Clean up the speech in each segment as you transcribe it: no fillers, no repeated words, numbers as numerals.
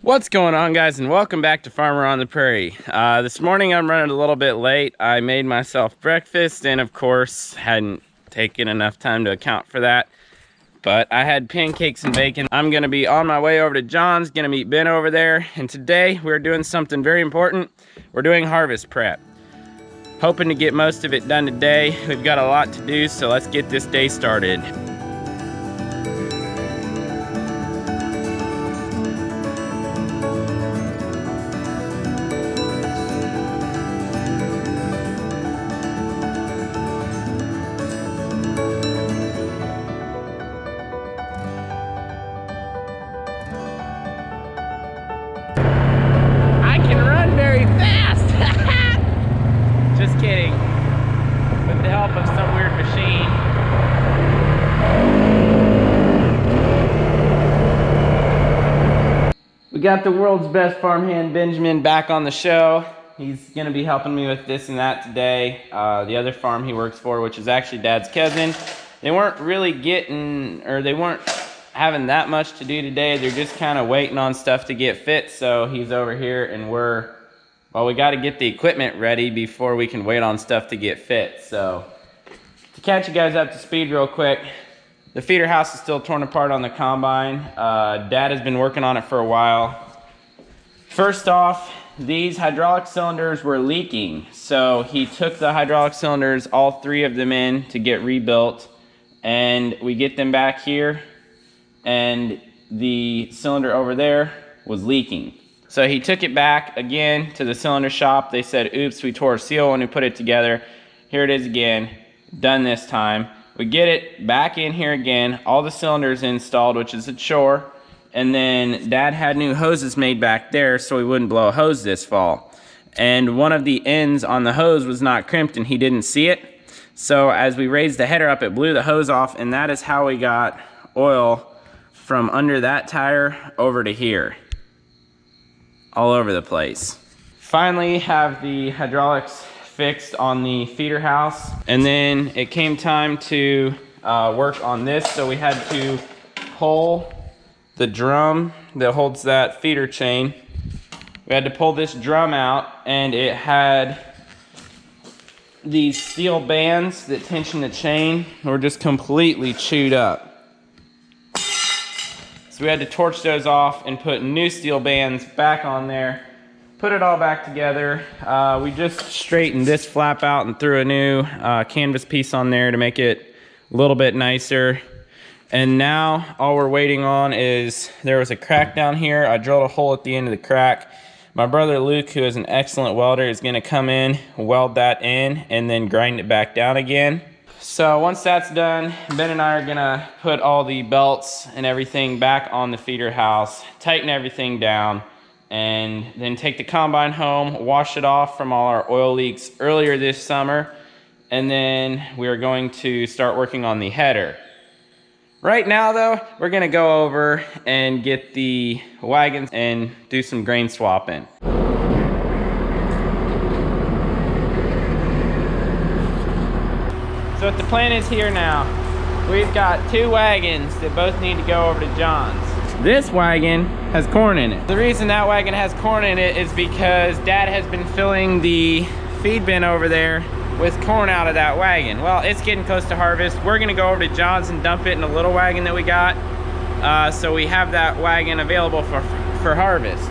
What's going on, guys, and welcome back to Farmer on the Prairie. This morning I'm running a little bit late. I made myself breakfast and of course hadn't taken enough time to account for that, but I had pancakes and bacon. I'm gonna be on my way over to John's, gonna meet Ben over there, and today we're doing something very important. We're doing harvest prep. Hoping to get most of it done today. We've got a lot to do, so let's get this day started. Just kidding. With the help of some weird machine. We got the world's best farmhand, Benjamin, back on the show. He's gonna be helping me with this and that today. The other farm he works for, which is actually Dad's cousin, they weren't really they weren't having that much to do today. They're just kind of waiting on stuff to get fit. So he's over here and well, we got to get the equipment ready before we can wait on stuff to get fit. So to catch you guys up to speed real quick, the feeder house is still torn apart on the combine. Dad has been working on it for a while. First off, these hydraulic cylinders were leaking. So he took the hydraulic cylinders, all three of them in to get rebuilt. And we get them back here and the cylinder over there was leaking. So he took it back again to the cylinder shop. They said, oops, we tore a seal when we put it together. Here it is again, done this time. We get it back in here again, all the cylinders installed, which is a chore. And then Dad had new hoses made back there so he wouldn't blow a hose this fall. And one of the ends on the hose was not crimped and he didn't see it. So as we raised the header up, it blew the hose off, and that is how we got oil from under that tire over to here. All over the place. Finally have the hydraulics fixed on the feeder house, and then it came time to work on this. So we had to pull the drum that holds that feeder chain. We had to pull this drum out, and it had these steel bands that tension the chain were just completely chewed up. So we had to torch those off and put new steel bands back on there, put it all back together. We just straightened this flap out and threw a new canvas piece on there to make it a little bit nicer. And now all we're waiting on is, there was a crack down here. I drilled a hole at the end of the crack. My brother Luke, who is an excellent welder, is gonna come in, weld that in, and then grind it back down again. So once that's done, Ben and I are gonna put all the belts and everything back on the feeder house, tighten everything down, and then take the combine home, wash it off from all our oil leaks earlier this summer, and then we are going to start working on the header. Right now though, we're gonna go over and get the wagons and do some grain swapping. So what the plan is here now, we've got two wagons that both need to go over to John's. This wagon has corn in it. The reason that wagon has corn in it is because Dad has been filling the feed bin over there with corn out of that wagon. Well, it's getting close to harvest. We're gonna go over to John's and dump it in a little wagon that we got. So we have that wagon available for harvest.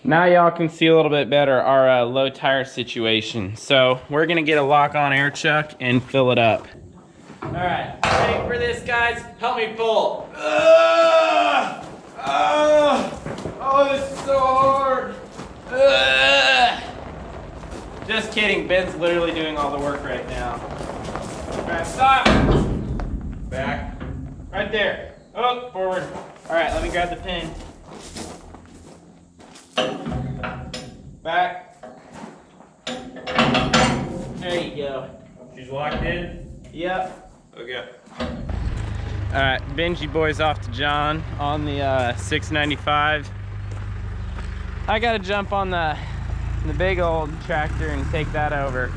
Now y'all can see a little bit better our low tire situation. So we're gonna get a lock-on air chuck and fill it up. All right, ready for this, guys? Help me pull. Oh, this is so hard. Just kidding, Ben's literally doing all the work right now. All right, stop. Back. Right there. Oh, forward. All right, let me grab the pin. Back. There you go. She's locked in? Yep. Okay. All right, Benji boy's off to John on the 695. I gotta jump on the big old tractor and take that over.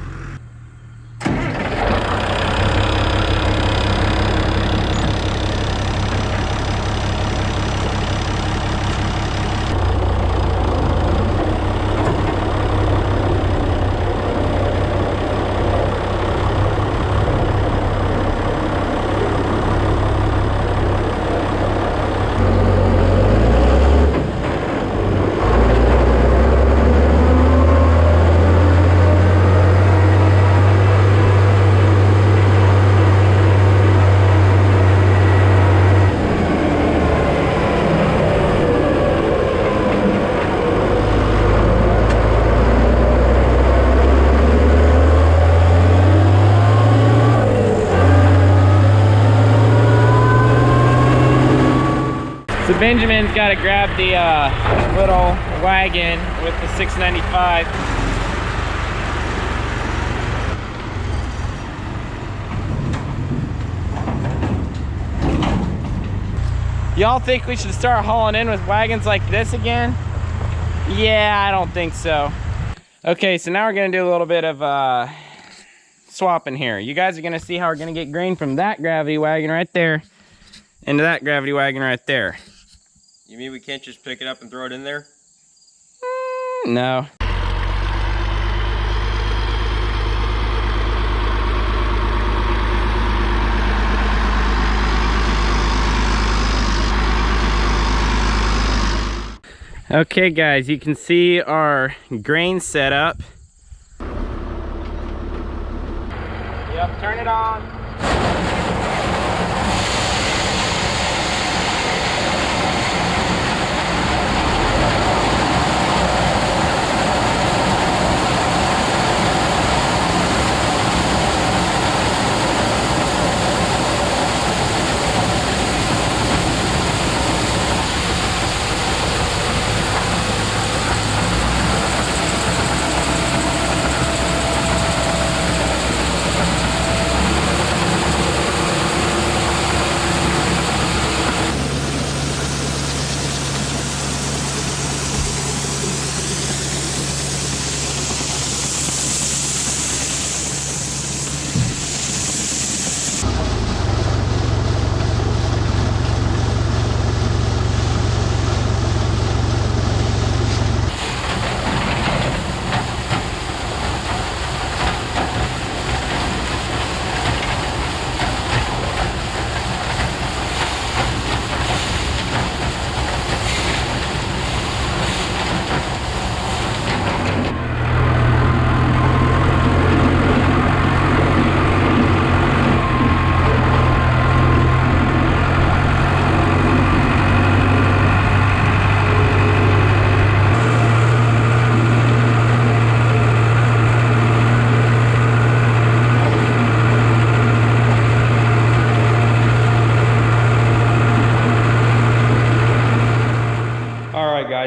So Benjamin's got to grab the little wagon with the 695. Y'all think we should start hauling in with wagons like this again? Yeah, I don't think so. Okay, so now we're gonna do a little bit of swapping here. You guys are gonna see how we're gonna get grain from that gravity wagon right there into that gravity wagon right there. You mean we can't just pick it up and throw it in there? No. Okay guys, you can see our grain setup. Yep, turn it on.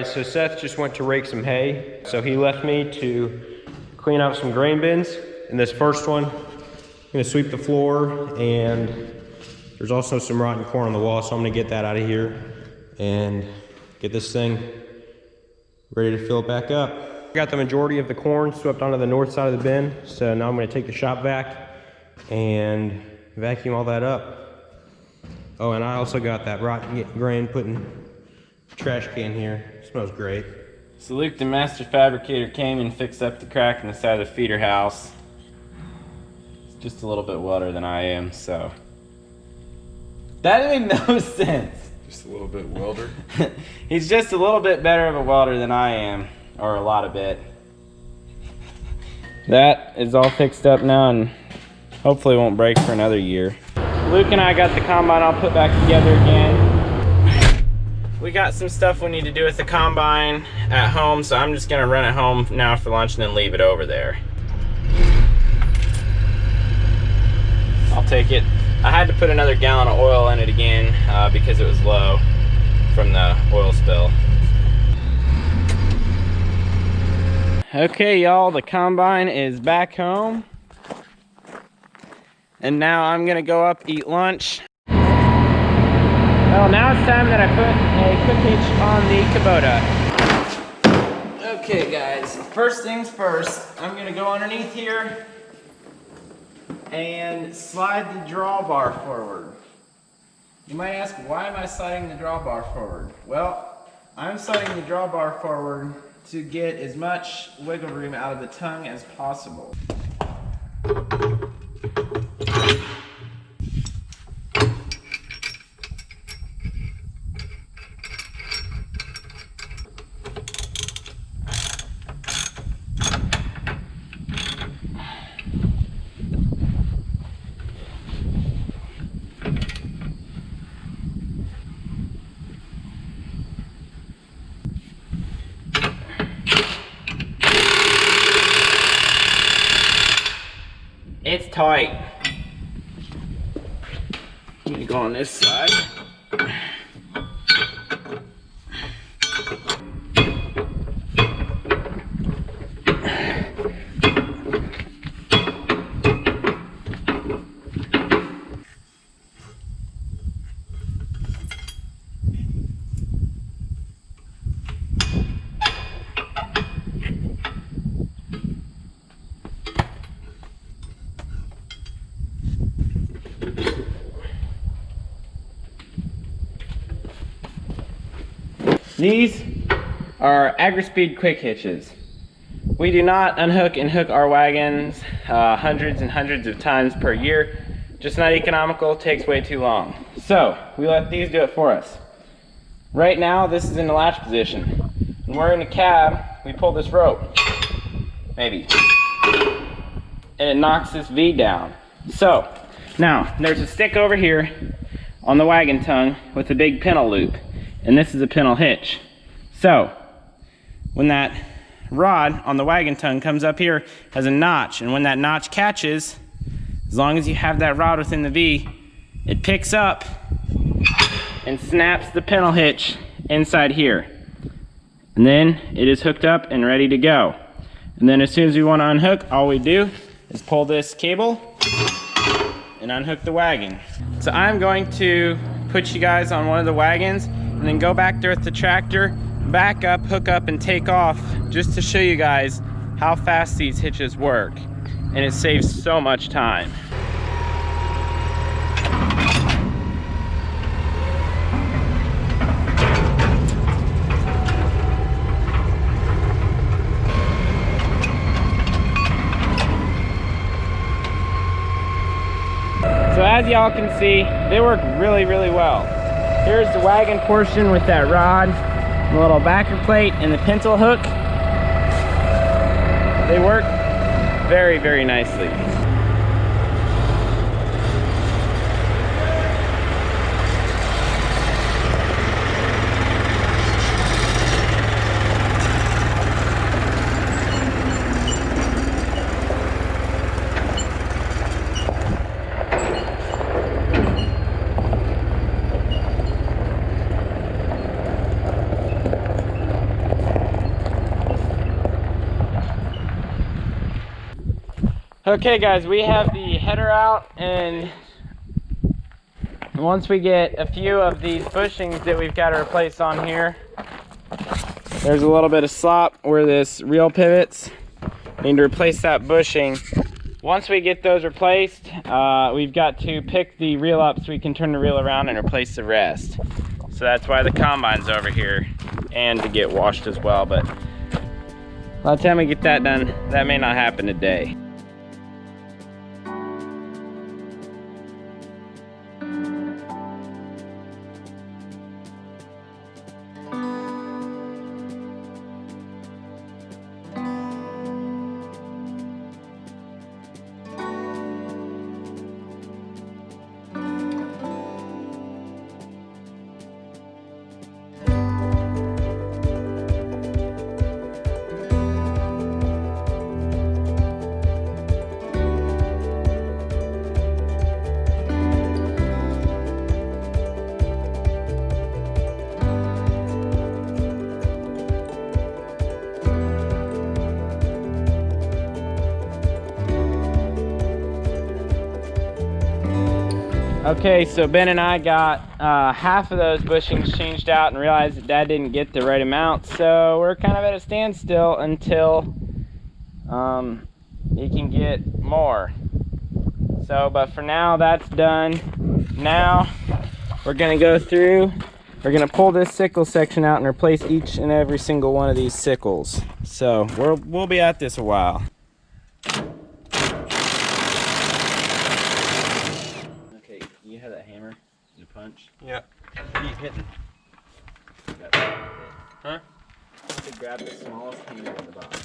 So Seth just went to rake some hay. So he left me to clean out some grain bins. In this first one, I'm gonna sweep the floor, and there's also some rotten corn on the wall, so I'm gonna get that out of here and get this thing ready to fill it back up. I got the majority of the corn swept onto the north side of the bin, so now I'm gonna take the shop vac and vacuum all that up. Oh, and I also got that rotten grain put in trash can here. Smells great. So Luke, the master fabricator, came and fixed up the crack in the side of the feeder house. It's just a little bit wetter than I am, so. That made no sense. Just a little bit welder. He's just a little bit better of a welder than I am, or a lot of bit. That is all fixed up now and hopefully won't break for another year. Luke and I got the combine all put back together again. We got some stuff we need to do with the combine at home, so I'm just gonna run it home now for lunch and then leave it over there. I'll take it. I had to put another gallon of oil in it again because it was low from the oil spill. Okay, y'all, the combine is back home. And now I'm gonna go up, eat lunch. Well, now it's time that I put a quick hitch on the Kubota. Okay guys, first things first, I'm gonna go underneath here and slide the drawbar forward. You might ask, why am I sliding the drawbar forward? Well, I'm sliding the drawbar forward to get as much wiggle room out of the tongue as possible. It's tight. I'm gonna go on this side. These are Agri-Speed quick hitches. We do not unhook and hook our wagons hundreds and hundreds of times per year. Just not economical, takes way too long. So we let these do it for us. Right now this is in the latch position. When we're in the cab, we pull this rope, maybe, and it knocks this V down. So now there's a stick over here on the wagon tongue with a big pintle loop. And this is a pintle hitch. So when that rod on the wagon tongue comes up here, has a notch, and when that notch catches, as long as you have that rod within the V, it picks up and snaps the pintle hitch inside here. And then it is hooked up and ready to go. And then as soon as we want to unhook, all we do is pull this cable and unhook the wagon. So I'm going to put you guys on one of the wagons and then go back there with the tractor, back up, hook up, and take off, just to show you guys how fast these hitches work. And it saves so much time. So as y'all can see, they work really, really well. Here's the wagon portion with that rod, the little backer plate, and the pintle hook. They work very, very nicely. Okay guys, we have the header out, and once we get a few of these bushings that we've got to replace on here, there's a little bit of slop where this reel pivots. We need to replace that bushing. Once we get those replaced, we've got to pick the reel up so we can turn the reel around and replace the rest. So that's why the combine's over here, and to get washed as well. But by the time we get that done, that may not happen today. Okay, so Ben and I got half of those bushings changed out and realized that Dad didn't get the right amount, so we're kind of at a standstill until he can get more. So, but for now, that's done. Now, we're gonna go through, we're gonna pull this sickle section out and replace each and every single one of these sickles. So, we'll be at this a while. Okay, you have that hammer and a punch? Yeah. What are you hitting? Huh? To grab the smallest hammer at the bottom.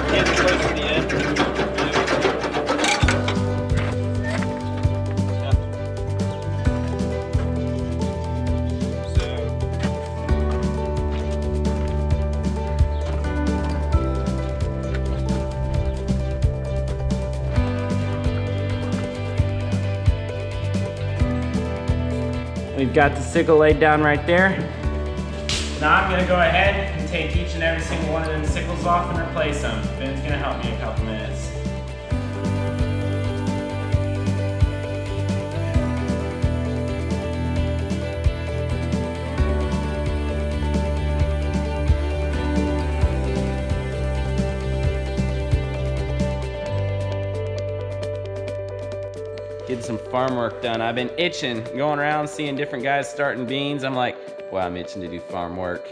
Getting close to the end. We've got the sickle laid down right there. Now I'm gonna go ahead and take each and every single one of them sickles off and replace them. Ben's gonna help me in a couple minutes. Getting some farm work done. I've been itching, going around seeing different guys starting beans. I'm like, wow, I'm itching to do farm work.